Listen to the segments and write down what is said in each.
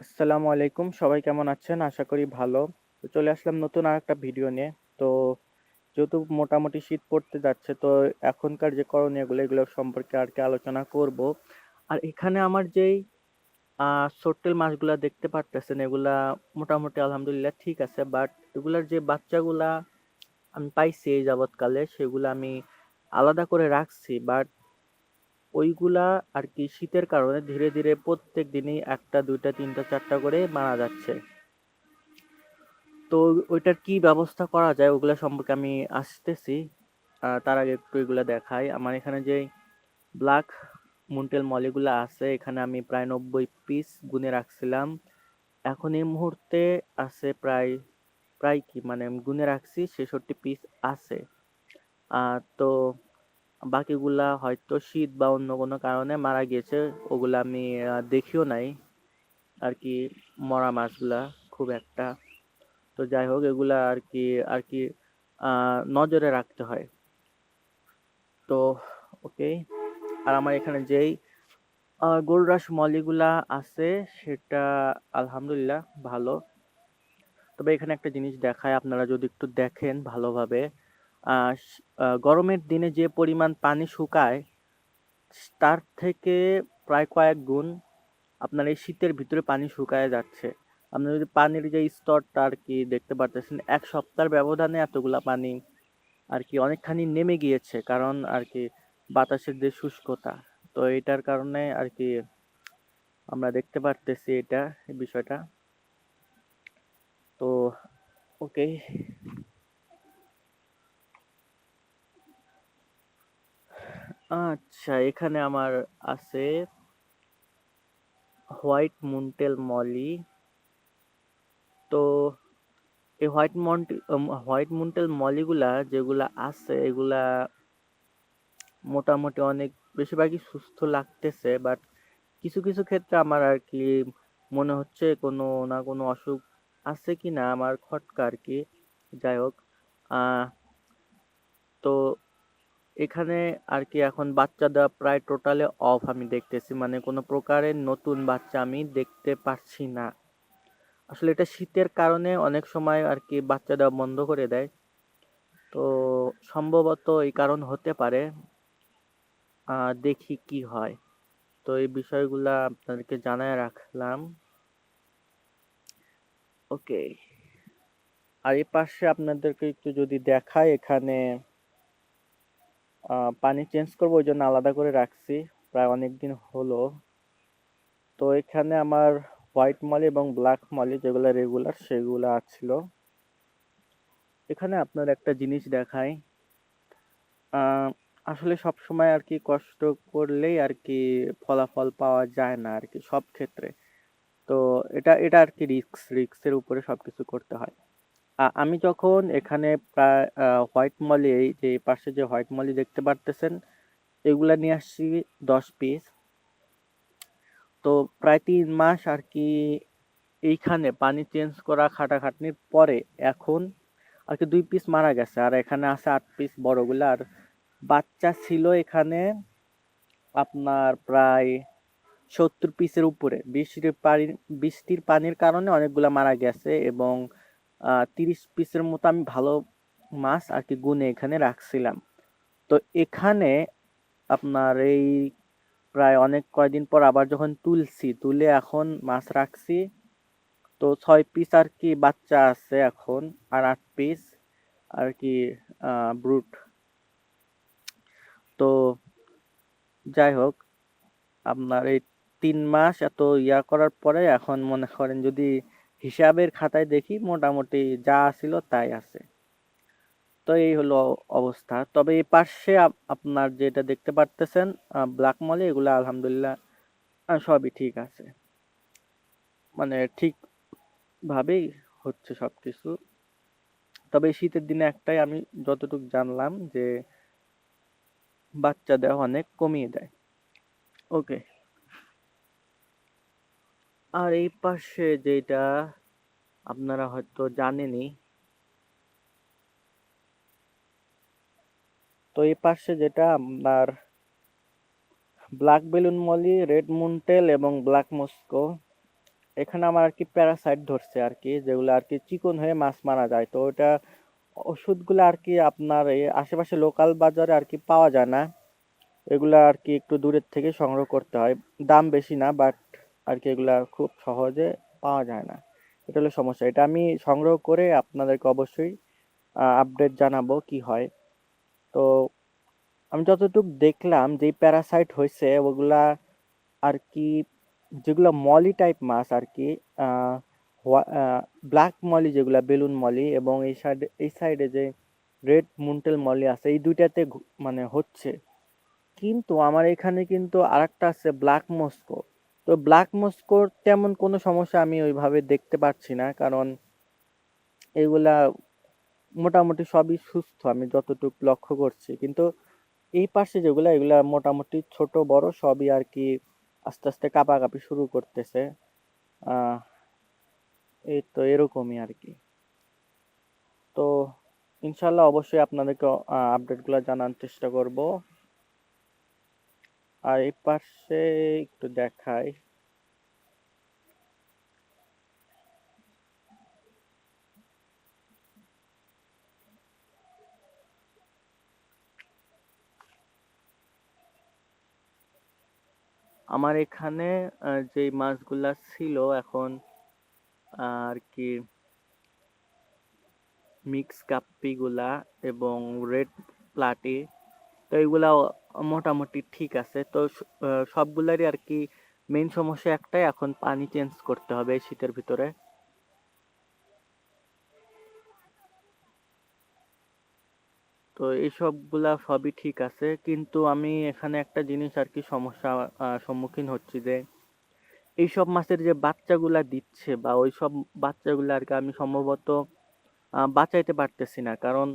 আসসালামু আলাইকুম। সবাই কেমন আছেন? আশা করি ভালো। তো চলে আসলাম নতুন আরেকটা ভিডিও নিয়ে। তো যেহেতু মোটামুটি শীত পড়তে যাচ্ছে, তো এখনকার যে করণীয়গুলো এগুলো সম্পর্কে আরকি আলোচনা করব। আর এখানে আমার যেই সোট্টেল মাছগুলা দেখতে পারতেছেন এগুলা মোটামুটি আলহামদুলিল্লাহ ঠিক আছে। বাট এগুলার যে বাচ্চাগুলা আমি পাইছি এই যাবৎকালে সেগুলা আমি আলাদা করে রাখছি। বাট ওইগুলা আরকি শীতের কারণে ধীরে, ধীরে প্রত্যেক দিনই ১ টা, ২ টা, ৩ টা, ৪ টা করে মারা যাচ্ছে। তো ওইটার কি ব্যবস্থা করা যায় ওগুলা সম্পর্কে আমি আসতেছি। তার আগে একটু এগুলা দেখাই। আমার এখানে যেই ব্ল্যাক মুনটেল মলিগুলা আছে এখানে আমি প্রায় ৯০ পিস গুনে রাখছিলাম। এখন এই মুহূর্তে আছে প্রায় কি মানে আমি গুনে রাখছি ৬৬ পিস আছে। তো বাকিগুলা হয়তো শীত বা অন্য কোনো কারণে মারা গিয়েছে। ওগুলা আমি দেখিও নাই আরকি, মরা মাছগুলা খুব একটা। তো যাই হোক এগুলা আরকি নজরে রাখতে হয়। তো ওকে। আর আমার এখানে যেই গোলরাস মলিগুলা আছে সেটা আলহামদুলিল্লাহ ভালো। তবে এখানে একটা জিনিস দেখায়, আপনারা যদি একটু দেখেন ভালোভাবে, গরমের দিনে যে পরিমাণ পানি শুকায় তার থেকে প্রায় কয়েক গুণ আপনার এই শীতের ভিতরে পানি শুকায় যাচ্ছে। আপনি যদি পানির যে স্তরটা আরকি দেখতে পারতেছেন ১ সপ্তাহের ব্যবধানে এতগুলা পানি আরকি অনেকখানি নেমে গিয়েছে। কারণ আরকি বাতাসের যে শুষ্কতা। তো এটার কারণে আরকি আমরা দেখতে পারতেছি এই বিষয়টা। তো ওকে। আচ্ছা, এখানে আমার আছে হোয়াইট মুনটেল মলি। তো এই হোয়াইট মুনটেল মলিগুলা যেগুলা আছে এগুলা মোটামুটি অনেক বেশিরভাগই সুস্থ লাগতেছে। বাট কিছু, কিছু ক্ষেত্রে আমার আরকি মনে হচ্ছে কোনো না কোনো অসুখ আছে কিনা আমার খটকা আরকি। যাই হোক, আ তো এখানে আরকি এখন বাচ্চা দেওয়া প্রায় টোটালি অফ আমি দেখতেছি। মানে কোনো প্রকারের নতুন বাচ্চা আমি দেখতে পারছি না। আসলে এটা শীতের কারণে অনেক সময় আরকি বাচ্চা দেওয়া বন্ধ করে দেয়। তো সম্ভবত এই কারণ হতে পারে। দেখি কি হয়। তো এই বিষয়গুলা আপনাদেরকে জানায় রাখলাম। ওকে। আর এপাশে আপনাদেরকে একটু যদি দেখাই, এখানে পানি চেঞ্জ করবো ওইজন্য আলাদা করে রাখছি। প্রায় অনেকদিন হলো। তো এখানে আমার হোয়াইট মলি এবং ব্ল্যাক মলি যেগুলা রেগুলার সেগুলা ছিল। এখানে আপনার একটা জিনিস দেখাই। আ আসলে সবসময় আরকি কষ্ট করলেই আরকি ফলাফল পাওয়া যায় না আরকি সব ক্ষেত্রে। তো এটা আরকি রিস্কের উপরে সবকিছু করতে হয়। আমি যখন এখানে প্রায় হোয়াইট মলি, এই যে পাশে যে হোয়াইট মলি দেখতে পারতেছেন এগুলা নিয়ে আসছি ১০ পিস। তো প্রায় ৩ মাস আরকি এইখানে পানি চেঞ্জ করা খাটাখাটনির পরে এখন আরকি ২ পিস মারা গেছে। আর এখানে আছে ৮ পিস বড়গুলা। আর বাচ্চা ছিল এখানে আপনার প্রায় ৭০ পিসের উপরে। বৃষ্টির পানির কারণে অনেকগুলা মারা গেছে এবং ৩০ পিসের মতো আমি ভালো মাছ আরকি গুনে এখানে রাখছিলাম। তো এখানে আপনার এই প্রায় অনেক কয়দিন পর আবার যখন তুলে এখন মাছ রাখছি, তো ৬ পিস আরকি বাচ্চা আছে এখন, আর ৮ পিস আরকি ব্রুড। তো যাই হোক, আপনার এই ৩ মাস এত করার পরে এখন মনে করেন যদি হিসাবের খাতায় দেখি মোটামুটি যা ছিল তাই আছে। তো এই হলো অবস্থা। তবে এই পাশে আপনার যেটা দেখতে পারতেছেন ব্ল্যাক মলি, এগুলা আলহামদুলিল্লাহ সবই ঠিক আছে। মানে ঠিকভাবেই হচ্ছে সবকিছু। তবে এই শীতের দিনে একটাই আমি যতটুকু জানলাম যে বাচ্চা দেওয়া অনেক কমিয়ে দেয়। ওকে। আর এই পাশে যেটা আপনারা হয়তো জানেনই, তো এই পাশে যেটা আপনার ব্ল্যাক বেলুন মলি, রেড মুনটেল এবং ব্ল্যাক মস্কো, এখানে আমার আর কি প্যারাসাইট ধরছে আর কি, যেগুলো আর কি চিকন হয়ে মাছ মারা যায়। তো ওটা ওষুধগুলো আর কি আপনার এই আশেপাশে লোকাল বাজারে আর কি পাওয়া যায় না। এগুলা আর কি একটু দূরের থেকে সংগ্রহ করতে হয়। দাম বেশি না, বাট আর কি এগুলা খুব সহজে পাওয়া যায় না। এটা হলো সমস্যা। এটা আমি সংগ্রহ করে আপনাদেরকে অবশ্যই আপডেট জানাবো কি হয়। তো আমি যতটুকু দেখলাম যে প্যারাসাইট হয়েছে ওগুলা আর কি, যেগুলো মলি টাইপ মাছ আর কি, ব্ল্যাক মলি যেগুলা বেলুন মলি, এবং এই সাইডে যে রেড মুন্টেল মলি আছে, এই দুইটাতে মানে হচ্ছে। কিন্তু আমার এখানে কিন্তু আরেকটা আছে ব্ল্যাক মস্কো। তো ব্ল্যাক মস্কোর তেমন কোনো সমস্যা আমি ওইভাবে দেখতে পাচ্ছি না, কারণ এগুলা মোটামুটি সবই সুস্থ আমি যতটুকু লক্ষ্য করছি। কিন্তু এই পাশে যেগুলা, এগুলা মোটামুটি ছোট বড় সবই আর কি আস্তে আস্তে কাঁপাকাঁপি শুরু করতেছে। আহ এই তো এরকমই আর কি। তো ইনশাল্লাহ অবশ্যই আপনাদেরকে আপডেট গুলা জানার চেষ্টা করব। আর এই পাশে একটু দেখাই, আমার এখানে যে মাছগুলা ছিল এখন আর কি মিক্স কাপ্পি গুলা এবং রেড প্লাটি, তো এগুলা মোটামুটি ঠিক আছে। তো সবগুলারই আর কি মেইন সমস্যা একটাই, এখন পানি চেঞ্জ করতে হবে এই শীতের ভিতরে। তো এই সবগুলা সবই ঠিক আছে, কিন্তু আমি এখানে একটা জিনিস আর কি সমস্যা সম্মুখীন হচ্ছি, যে এইসব মাছের যে বাচ্চাগুলা দিচ্ছে বা ওই সব বাচ্চাগুলা আর কি আমি সম্ভবত বাঁচাইতে পারতেছি না, কারণ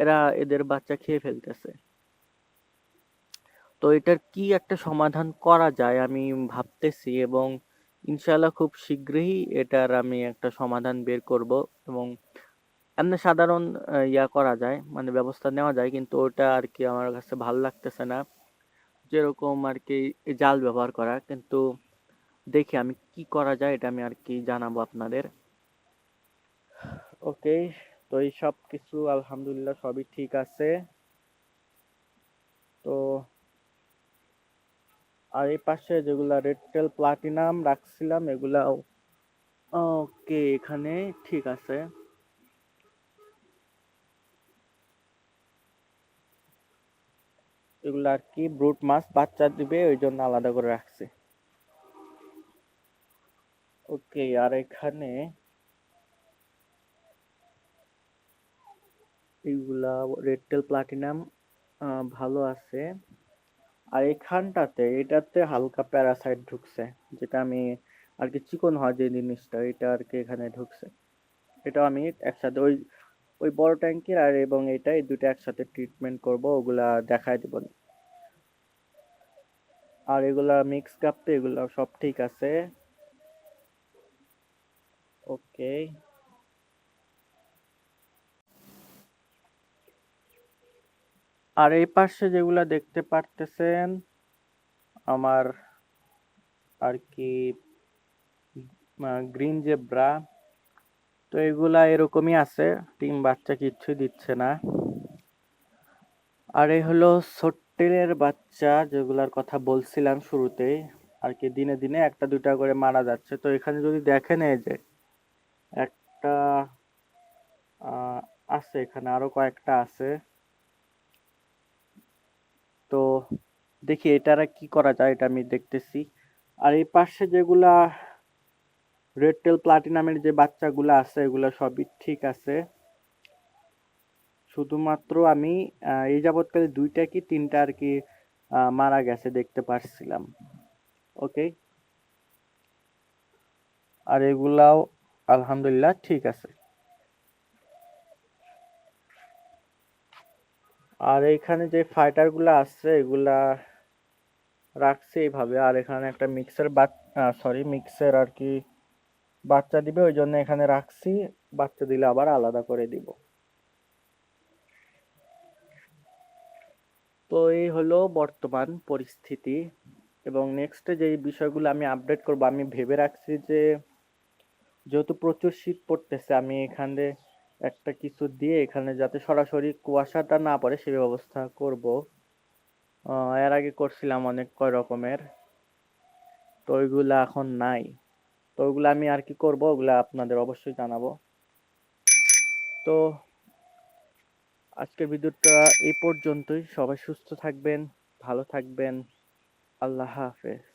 এরা এদের বাচ্চা খেয়ে ফেলতেছে। তো এটার কি একটা সমাধান করা যায় আমি ভাবতেছি, এবং ইনশাল্লাহ খুব শীঘ্রই এটার আমি একটা সমাধান বের করব। এবং এমনি সাধারণ ইয়া করা যায়, মানে ব্যবস্থা নেওয়া যায়, কিন্তু ওটা আর কি আমার কাছে ভালো লাগতেছে না, যেরকম আর কি এই জাল ব্যবহার করা। কিন্তু দেখি আমি কি করা যায়, এটা আমি আর কি জানাবো আপনাদের। ওকে, তো এই সব কিছু আলহামদুলিল্লাহ সবই ঠিক আছে। তো আর এই পাশে যেগুলা রেড টেল প্লাটিনাম রাখছিলাম এগুলা ওকে এখানে ঠিক আছে। এগুলা আর কি ব্রুট মাছ বাচ্চা দিবে, ওই জন্য আলাদা করে রাখছি। ওকে, আর এখানে এইগুলা রেড টেল প্লাটিনাম ভালো আছে। আর এখানটাতে এটাতে হালকা প্যারাসাইট ঢুকছে, যেটা আমি আর কি চিকন হয় যে জিনিসটা, এটা আর কি এখানে ঢুকছে। এটা আমি একসাথে ওই ওই বড় ট্যাঙ্কির আর এবং এটা এই দুটো একসাথে ট্রিটমেন্ট করব, ওগুলা দেখাই দিব। আর এগুলা মিক্স কাপতে এগুলা সব ঠিক আছে। ওকে, আর এই পাশে যেগুলা দেখতে পারতেছেন আমার আর কি গ্রিন জেব্রা, তো এগুলা এরকমই আছে, টিম বাচ্চা কিচ্ছুই দিচ্ছে না। আর এই হলো সোট্টেলের বাচ্চা যেগুলার কথা বলছিলাম শুরুতেই, আর কি দিনে দিনে একটা দুটা করে মারা যাচ্ছে। তো এখানে যদি দেখেন এই যে একটা আহ, আছে, এখানে আরো কয়েকটা আছে। তো দেখি এটারা কি করা যায়, এটা আমি দেখতেছি। আর এই পাশে যেগুলা রেড টেল প্লাটিনামের যে বাচ্চাগুলা আছে এগুলা সবই ঠিক আছে। শুধুমাত্র আমি এই যাবৎকালে দুইটা কি তিনটা আর কি মারা গেছে দেখতে পারছিলাম। ওকে, আর এগুলাও আলহামদুলিল্লাহ ঠিক আছে। আর এখানে যে ফাইটার গুলা আছে এগুলা রাখছি এইভাবে। আর এখানে একটা মিক্সার মিক্সের আর কি বাচ্চা দিবে, ওই জন্য এখানে রাখছি। বাচ্চা দিলে আবার আলাদা করে দিব। তো এই হলো বর্তমান পরিস্থিতি, এবং নেক্সটে যে বিষয়গুলো আমি আপডেট করব, আমি ভেবে রাখছি যে যেহেতু প্রচুর শীত পড়তেছে, আমি এখানে একটা কিছু দিয়ে এখানে যাতে সরাসরি কুয়াশাটা না পড়ে সেই ব্যবস্থা করব। এর আগে করছিলাম অনেক কয় রকমের, তো ওইগুলা এখন নাই। তো ওইগুলা আমি আর কি করব, ওগুলা আপনাদের অবশ্যই জানাবো। তো আজকের ভিডিওটা এই পর্যন্তই। সবাই সুস্থ থাকবেন, ভালো থাকবেন। আল্লাহ হাফেজ।